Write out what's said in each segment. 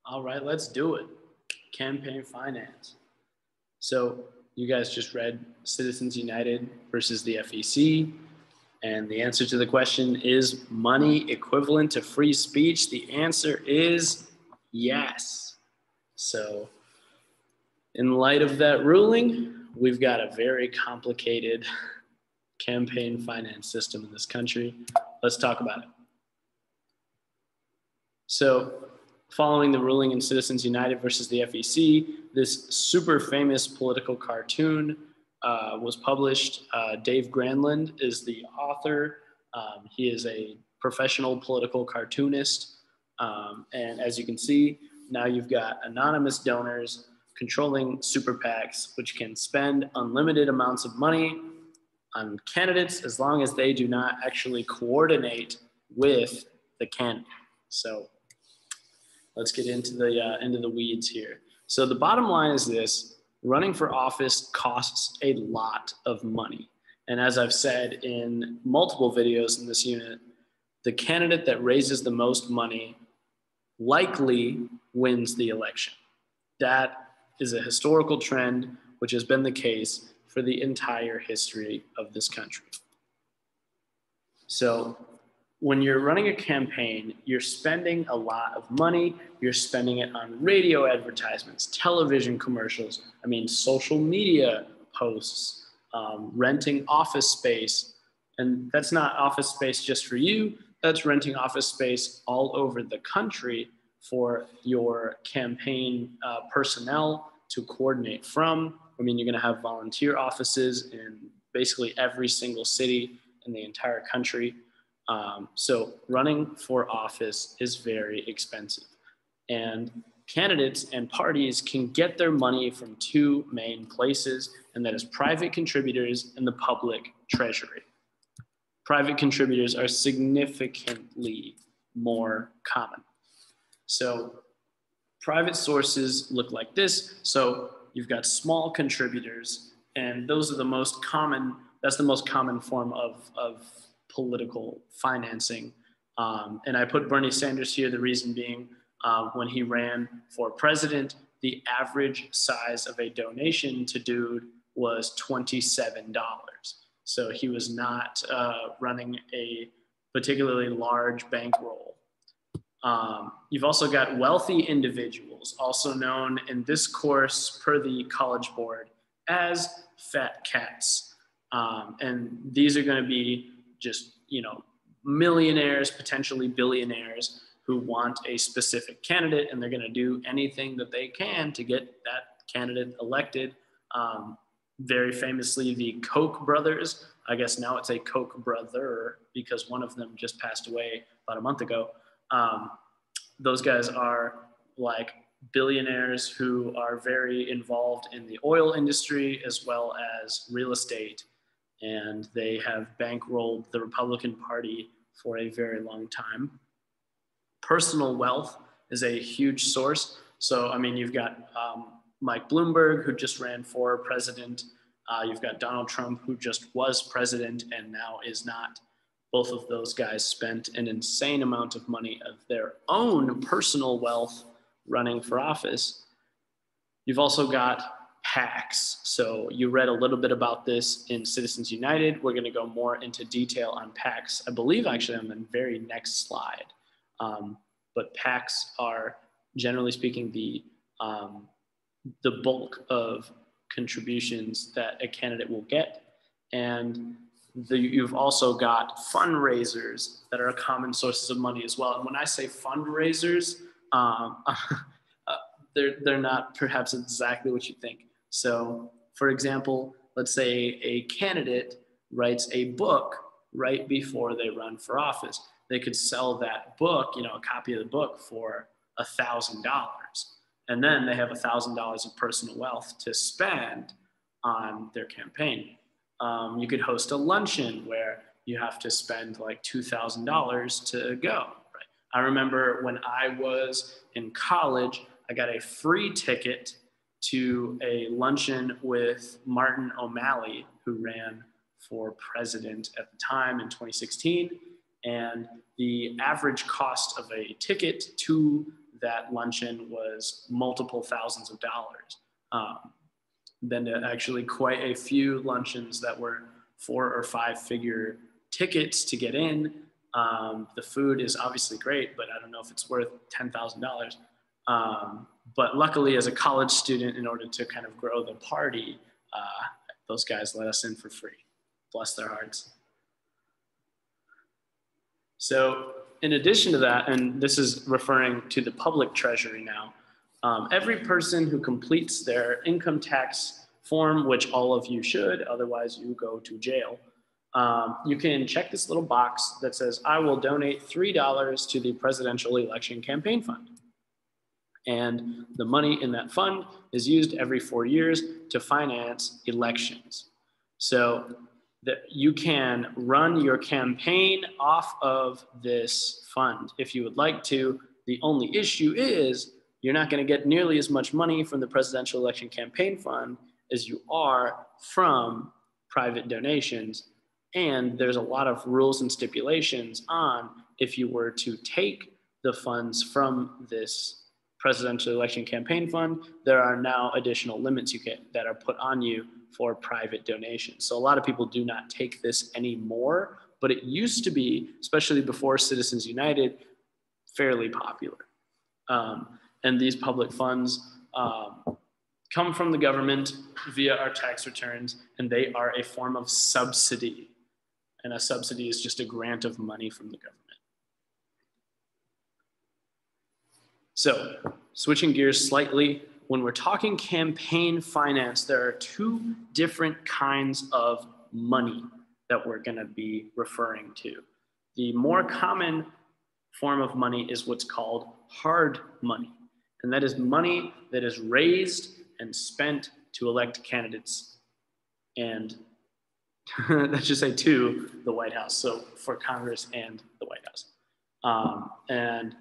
All right, let's do it. Campaign finance. So you guys just read Citizens United versus the FEC. And the answer to the question is money equivalent to free speech. The answer is yes. So in light of that ruling, we've got a very complicated campaign finance system in this country. Let's talk about it. So following the ruling in Citizens United versus the FEC, this super famous political cartoon was published. Dave Granlund is the author. He is a professional political cartoonist. And as you can see, now you've got anonymous donors controlling super PACs, which can spend unlimited amounts of money on candidates as long as they do not actually coordinate with the candidate. So let's get into the weeds here. So the bottom line is this: running for office costs a lot of money. And as I've said in multiple videos in this unit, the candidate that raises the most money likely wins the election. That is a historical trend, which has been the case for the entire history of this country. So when you're running a campaign, you're spending a lot of money. You're spending it on radio advertisements, television commercials, social media posts, renting office space. And that's not office space just for you. That's renting office space all over the country for your campaign personnel to coordinate from. You're going to have volunteer offices in basically every single city in the entire country. So running for office is very expensive. And candidates and parties can get their money from two main places, and that is private contributors and the public treasury. Private contributors are significantly more common. So private sources look like this. So you've got small contributors, and those are the most common, that's the most common form of political financing. And I put Bernie Sanders here, the reason being when he ran for president, the average size of a donation to dude was $27. So he was not running a particularly large bankroll. You've also got wealthy individuals, also known in this course per the College Board as fat cats. And these are going to be just, millionaires, potentially billionaires who want a specific candidate, and they're going to do anything that they can to get that candidate elected. Very famously, the Koch brothers, I guess now it's a Koch brother because one of them just passed away about a month ago. Those guys are like billionaires who are very involved in the oil industry as well as real estate. And they have bankrolled the Republican Party for a very long time. Personal wealth is a huge source. So, you've got Mike Bloomberg, who just ran for president. You've got Donald Trump, who just was president and now is not. Both of those guys spent an insane amount of money of their own personal wealth running for office. You've also got PACs. So you read a little bit about this in Citizens United. We're going to go more into detail on PACs, I believe actually on the very next slide. But PACs are, generally speaking, the bulk of contributions that a candidate will get. And you've also got fundraisers that are common sources of money as well. And when I say fundraisers, they're not perhaps exactly what you think. So, for example, let's say a candidate writes a book right before they run for office. They could sell that book, a copy of the book for $1,000. And then they have $1,000 of personal wealth to spend on their campaign. You could host a luncheon where you have to spend like $2,000 to go. Right? I remember when I was in college, I got a free ticket to a luncheon with Martin O'Malley, who ran for president at the time in 2016. And the average cost of a ticket to that luncheon was multiple thousands of dollars. Been to actually quite a few luncheons that were 4 or 5 figure tickets to get in. The food is obviously great, but I don't know if it's worth $10,000. But luckily, as a college student, in order to kind of grow the party, those guys let us in for free. Bless their hearts. So in addition to that, and this is referring to the public treasury now, every person who completes their income tax form, which all of you should, otherwise you go to jail, you can check this little box that says, I will donate $3 to the presidential election campaign fund. And the money in that fund is used every 4 years to finance elections. So that you can run your campaign off of this fund if you would like to. The only issue is you're not going to get nearly as much money from the presidential election campaign fund as you are from private donations. And there's a lot of rules and stipulations on if you were to take the funds from this presidential election campaign fund, there are now additional limits you get that are put on you for private donations. So a lot of people do not take this anymore, but it used to be, especially before Citizens United, fairly popular. And these public funds come from the government via our tax returns, and they are a form of subsidy. And a subsidy is just a grant of money from the government. So switching gears slightly, when we're talking campaign finance, there are 2 different kinds of money that we're going to be referring to. The more common form of money is what's called hard money. And that is money that is raised and spent to elect candidates. And let's just say to the White House. So for Congress and the White House. And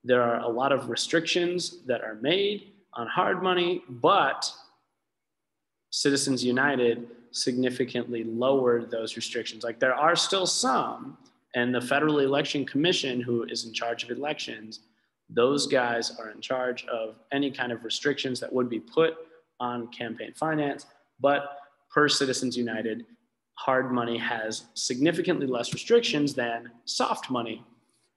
there are a lot of restrictions that are made on hard money, but Citizens United significantly lowered those restrictions. Like there are still some, and the Federal Election Commission, who is in charge of elections, those guys are in charge of any kind of restrictions that would be put on campaign finance. But per Citizens United, hard money has significantly less restrictions than soft money.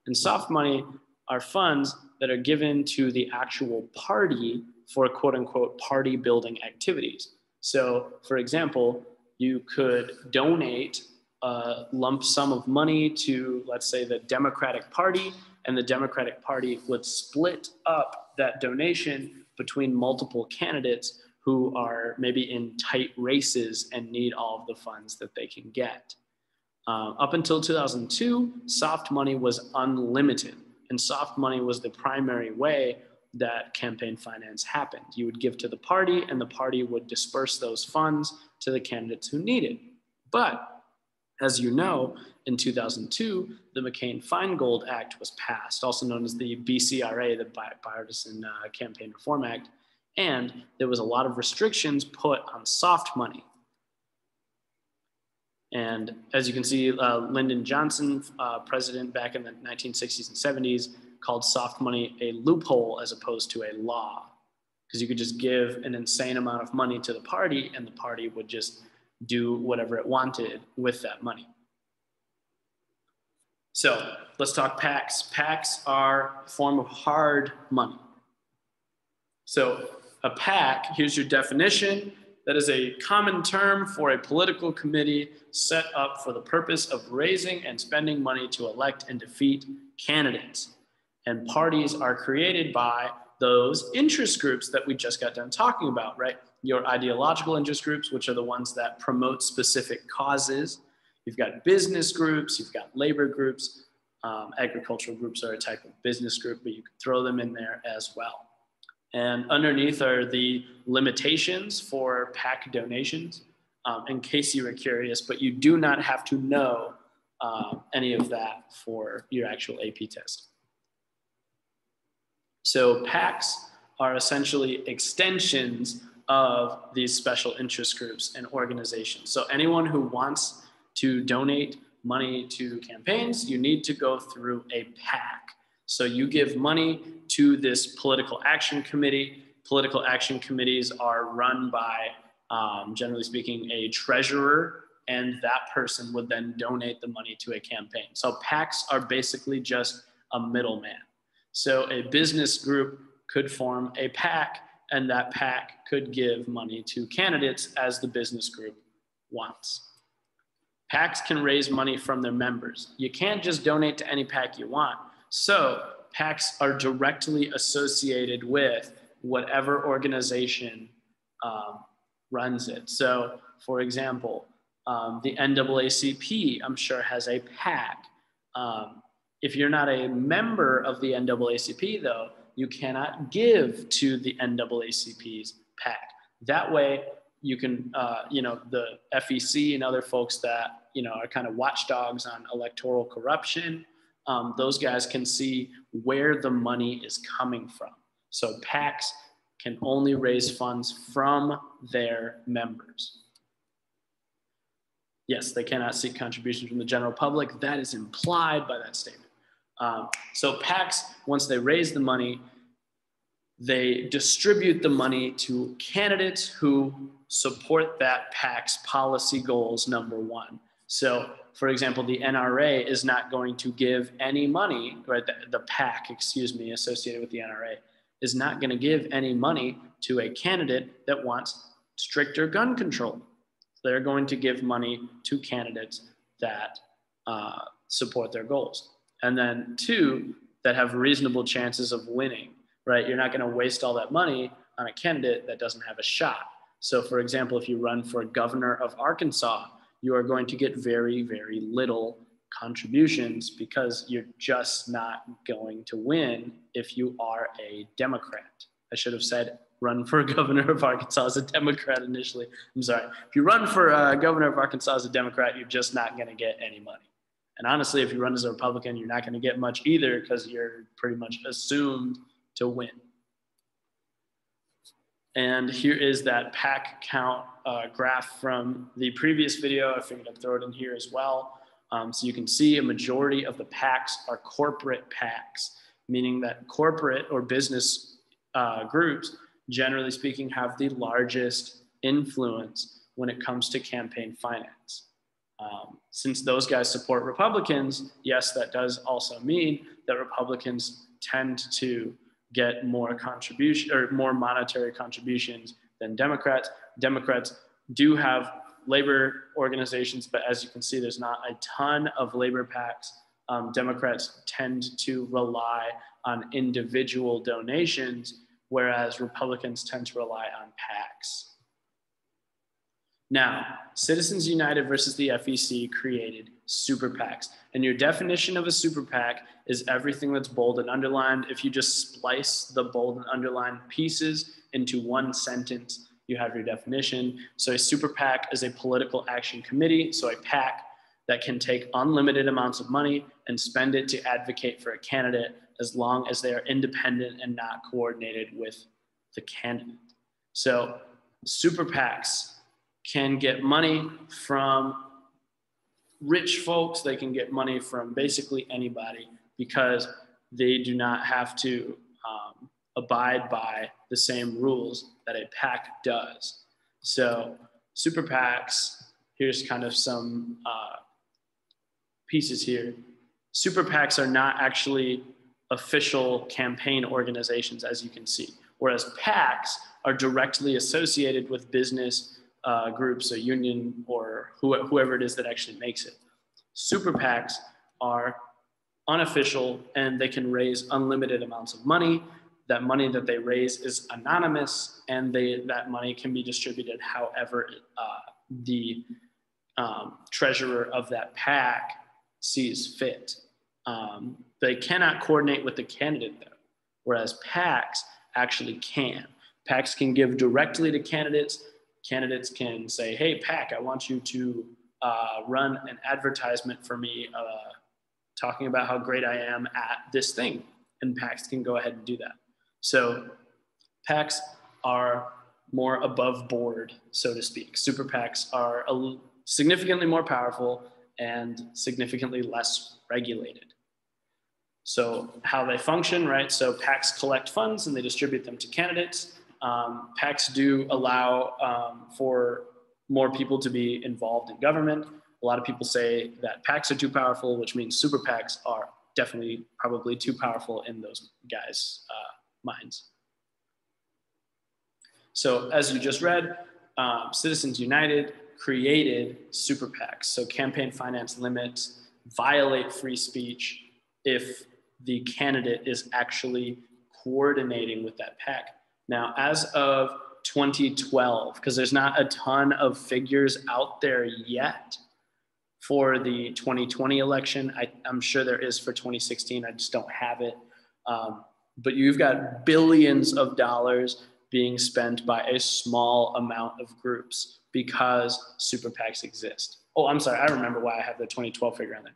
And soft money are funds that are given to the actual party for quote unquote party building activities. So for example, you could donate a lump sum of money to, let's say, the Democratic Party, and the Democratic Party would split up that donation between multiple candidates who are maybe in tight races and need all of the funds that they can get. Up until 2002, soft money was unlimited. And soft money was the primary way that campaign finance happened. You would give to the party, and the party would disperse those funds to the candidates who needed. But as you know, in 2002, the McCain-Feingold Act was passed, also known as the BCRA, the Bipartisan Campaign Reform Act. And there was a lot of restrictions put on soft money. And as you can see, Lyndon Johnson, president back in the 1960s and 70s, called soft money a loophole as opposed to a law. Because you could just give an insane amount of money to the party, and the party would just do whatever it wanted with that money. So let's talk PACs. PACs are a form of hard money. So a PAC, here's your definition. That is a common term for a political committee set up for the purpose of raising and spending money to elect and defeat candidates. And parties are created by those interest groups that we just got done talking about, right? Your ideological interest groups, which are the ones that promote specific causes. You've got business groups, you've got labor groups. Agricultural groups are a type of business group, but you can throw them in there as well. And underneath are the limitations for PAC donations, in case you were curious, but you do not have to know any of that for your actual AP test. So PACs are essentially extensions of these special interest groups and organizations. So anyone who wants to donate money to campaigns, you need to go through a PAC. So you give money to this political action committee. Political action committees are run by, generally speaking, a treasurer, and that person would then donate the money to a campaign. So PACs are basically just a middleman. So a business group could form a PAC, and that PAC could give money to candidates as the business group wants. PACs can raise money from their members. You can't just donate to any PAC you want. So PACs are directly associated with whatever organization runs it. So for example, the NAACP, I'm sure, has a PAC. If you're not a member of the NAACP, though, you cannot give to the NAACP's PAC. That way, you can, the FEC and other folks that, are kind of watchdogs on electoral corruption, those guys can see where the money is coming from. So PACs can only raise funds from their members. Yes, they cannot seek contributions from the general public. That is implied by that statement. So PACs, once they raise the money, they distribute the money to candidates who support that PAC's policy goals, number one. So, for example, the NRA is not going to give any money, right? The PAC, associated with the NRA, is not going to give any money to a candidate that wants stricter gun control. They're going to give money to candidates that support their goals. And then two, that have reasonable chances of winning, right? You're not going to waste all that money on a candidate that doesn't have a shot. So for example, if you run for governor of Arkansas, you are going to get very, very little contributions because you're just not going to win if you are a Democrat. I should have said run for governor of Arkansas as a Democrat initially. I'm sorry. If you run for governor of Arkansas as a Democrat, you're just not going to get any money. And honestly, if you run as a Republican, you're not going to get much either because you're pretty much assumed to win. And here is that PAC count graph from the previous video. I figured I'd throw it in here as well. So you can see a majority of the PACs are corporate PACs, meaning that corporate or business groups, generally speaking, have the largest influence when it comes to campaign finance. Since those guys support Republicans, yes, that does also mean that Republicans tend to get more contribution or more monetary contributions than Democrats. Democrats do have labor organizations, but as you can see, there's not a ton of labor PACs. Democrats tend to rely on individual donations, whereas Republicans tend to rely on PACs. Now, Citizens United versus the FEC created super PACs. And your definition of a super PAC is everything that's bold and underlined. If you just splice the bold and underlined pieces into one sentence, you have your definition. So a super PAC is a political action committee. So a PAC that can take unlimited amounts of money and spend it to advocate for a candidate as long as they are independent and not coordinated with the candidate. So super PACs can get money from rich folks. They can get money from basically anybody because they do not have to abide by the same rules that a PAC does. So super PACs, here's kind of some pieces here. Super PACs are not actually official campaign organizations, as you can see, whereas PACs are directly associated with business groups, a union, or whoever it is that actually makes it. Super PACs are unofficial and they can raise unlimited amounts of money. That money that they raise is anonymous and that money can be distributed however the treasurer of that PAC sees fit. They cannot coordinate with the candidate though, whereas PACs actually can. PACs can give directly to candidates. Candidates can say, hey, PAC, I want you to run an advertisement for me talking about how great I am at this thing. And PACs can go ahead and do that. So PACs are more above board, so to speak. Super PACs are significantly more powerful and significantly less regulated. So how they function, right? So PACs collect funds and they distribute them to candidates. PACs do allow for more people to be involved in government. A lot of people say that PACs are too powerful, which means super PACs are definitely probably too powerful in those guys' minds. So as you just read, Citizens United created super PACs. So campaign finance limits violate free speech if the candidate is actually coordinating with that PAC. Now, as of 2012, because there's not a ton of figures out there yet for the 2020 election. I'm sure there is for 2016. I just don't have it. But you've got billions of dollars being spent by a small amount of groups because super PACs exist. Oh, I'm sorry. I remember why I have the 2012 figure on there.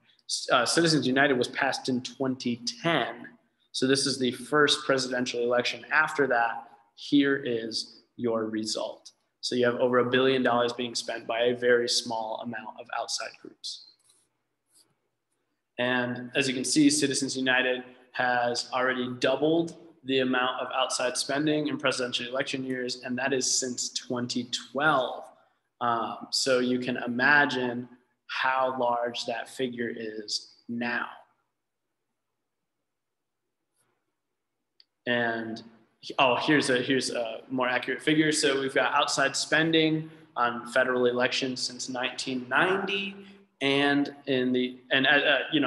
Citizens United was passed in 2010. So this is the first presidential election. After that, here is your result. So you have over $1 billion being spent by a very small amount of outside groups. And as you can see, Citizens United has already doubled the amount of outside spending in presidential election years, and that is since 2012. So you can imagine how large that figure is now. And here's a more accurate figure. So we've got outside spending on federal elections since 1990, and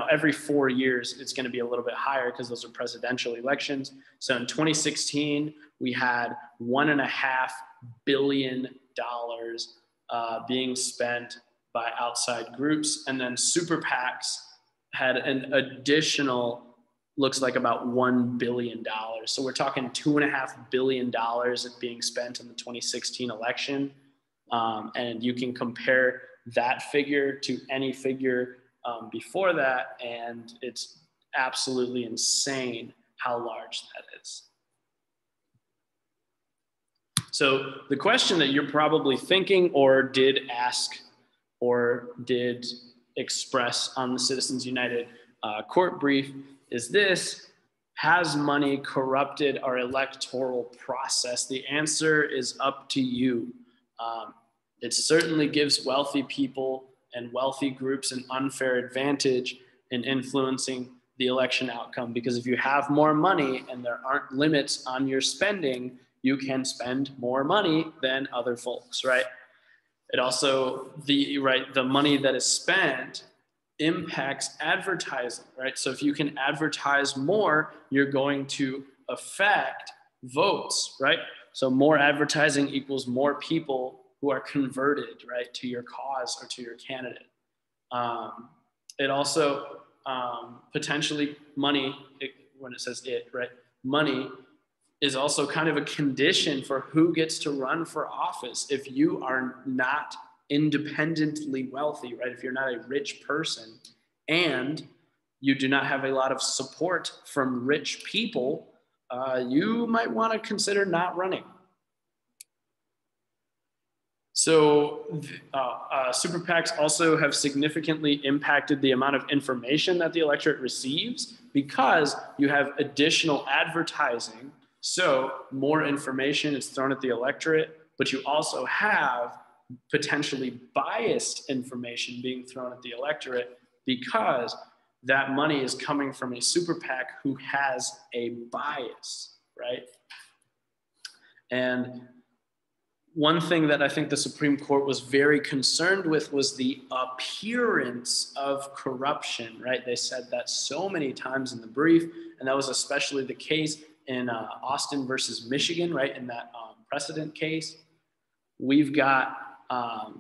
every 4 years it's going to be a little bit higher because those are presidential elections. So in 2016 we had $1.5 billion being spent by outside groups, and then super PACs had an additional, looks like about $1 billion. So we're talking $2.5 billion being spent in the 2016 election. And you can compare that figure to any figure before that, and it's absolutely insane how large that is. So the question that you're probably thinking or did ask or did express on the Citizens United court brief is this: has money corrupted our electoral process? The answer is up to you. It certainly gives wealthy people and wealthy groups an unfair advantage in influencing the election outcome, because if you have more money and there aren't limits on your spending, you can spend more money than other folks, right? It also, the money that is spent impacts advertising, right? So if you can advertise more, you're going to affect votes, right? So more advertising equals more people who are converted, right, to your cause or to your candidate. It also potentially money, when it says it, right, money is also kind of a condition for who gets to run for office. If you are not independently wealthy, right, if you're not a rich person and you do not have a lot of support from rich people, you might want to consider not running. So super PACs also have significantly impacted the amount of information that the electorate receives because you have additional advertising. So more information is thrown at the electorate, but you also have potentially biased information being thrown at the electorate because that money is coming from a super PAC who has a bias, right? And one thing that I think the Supreme Court was very concerned with was the appearance of corruption, right? They said that so many times in the brief, and that was especially the case in Austin versus Michigan, right? In that precedent case. We've got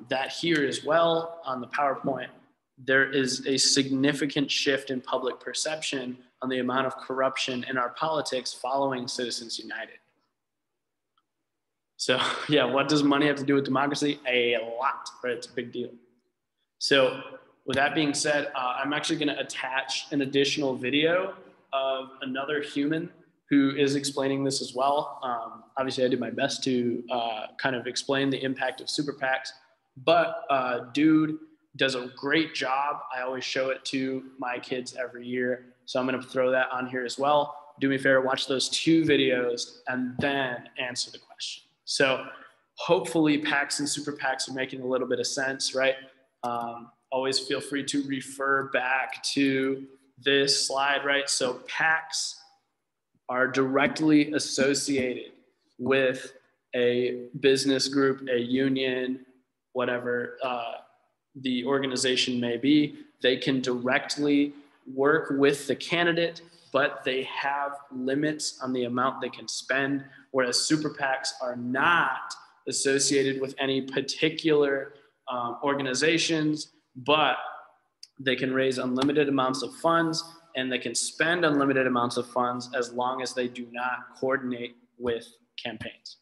that here as well on the PowerPoint. There is a significant shift in public perception on the amount of corruption in our politics following Citizens United. So yeah, what does money have to do with democracy? A lot, right? It's a big deal. So with that being said, I'm actually going to attach an additional video of another human who is explaining this as well. Obviously, I did my best to kind of explain the impact of super PACs, but dude does a great job. I always show it to my kids every year. So I'm going to throw that on here as well. Do me a favor, watch those 2 videos and then answer the question. So hopefully PACs and super PACs are making a little bit of sense, right? Always feel free to refer back to this slide, right? So PACs are directly associated with a business group, a union, whatever the organization may be. They can directly work with the candidate, but they have limits on the amount they can spend, whereas super PACs are not associated with any particular organizations, but they can raise unlimited amounts of funds and they can spend unlimited amounts of funds as long as they do not coordinate with campaigns.